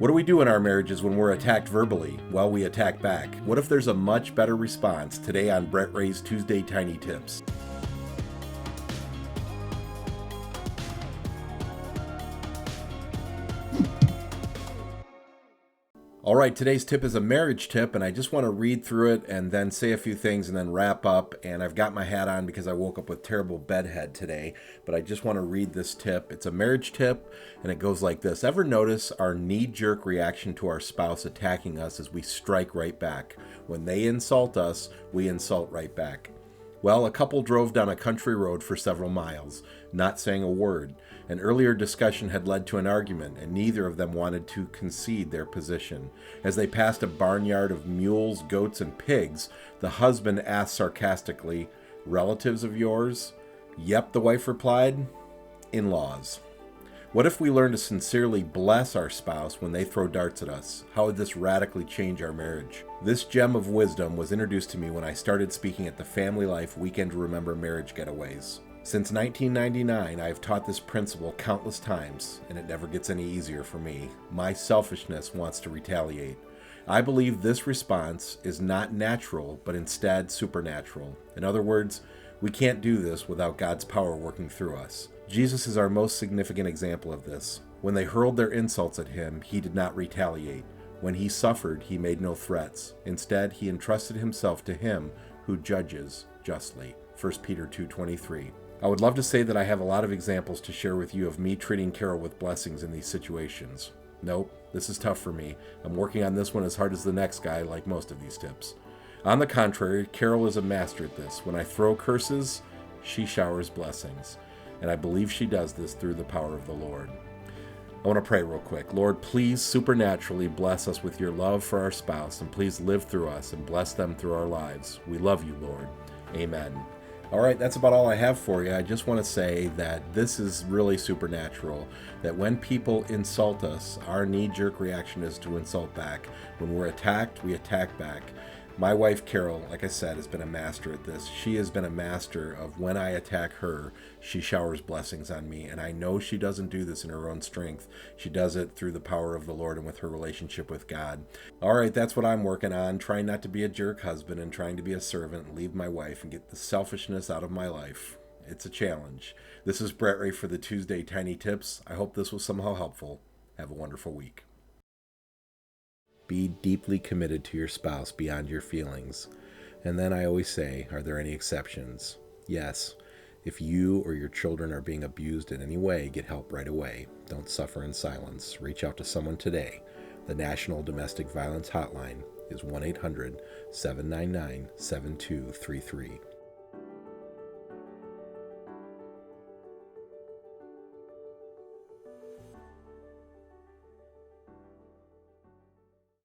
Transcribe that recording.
What do we do in our marriages when we're attacked verbally? Well, we attack back. What if there's a much better response? Today on Brett Ray's Tuesday Tiny Tips. All right, today's tip is a marriage tip, and I just want to read through it and then say a few things and then wrap up. And I've got my hat on because I woke up with terrible bedhead today, but I just want to read this tip. It's a marriage tip, and it goes like this. Ever notice our knee-jerk reaction to our spouse attacking us as we strike right back? When they insult us, we insult right back. Well, a couple drove down a country road for several miles, not saying a word. An earlier discussion had led to an argument, and neither of them wanted to concede their position. As they passed a barnyard of mules, goats, and pigs, the husband asked sarcastically, "Relatives of yours?" "Yep," the wife replied. "In-laws." What if we learn to sincerely bless our spouse when they throw darts at us? How would this radically change our marriage? This gem of wisdom was introduced to me when I started speaking at the Family Life Weekend to Remember Marriage Getaways. Since 1999, I have taught this principle countless times, and it never gets any easier for me. My selfishness wants to retaliate. I believe this response is not natural, but instead supernatural. In other words, we can't do this without God's power working through us. Jesus is our most significant example of this. When they hurled their insults at him, he did not retaliate. When he suffered, he made no threats. Instead, he entrusted himself to him who judges justly. 1 Peter 2:23. I would love to say that I have a lot of examples to share with you of me treating Carol with blessings in these situations. Nope, this is tough for me. I'm working on this one as hard as the next guy, like most of these tips. On the contrary, Carol is a master at this. When I throw curses, she showers blessings. And I believe she does this through the power of the Lord. I want to pray real quick. Lord, please supernaturally bless us with your love for our spouse, and please live through us and bless them through our lives. We love you, Lord. Amen. All right, that's about all I have for you. I just want to say that this is really supernatural, that when people insult us, our knee-jerk reaction is to insult back. When we're attacked, we attack back. My wife, Carol, like I said, has been a master at this. She has been a master of when I attack her, she showers blessings on me. And I know she doesn't do this in her own strength. She does it through the power of the Lord and with her relationship with God. All right, that's what I'm working on, trying not to be a jerk husband and trying to be a servant and leave my wife and get the selfishness out of my life. It's a challenge. This is Brett Ray for the Tuesday Tiny Tips. I hope this was somehow helpful. Have a wonderful week. Be deeply committed to your spouse beyond your feelings. And then I always say, are there any exceptions? Yes. If you or your children are being abused in any way, get help right away. Don't suffer in silence. Reach out to someone today. The National Domestic Violence Hotline is 1-800-799-7233.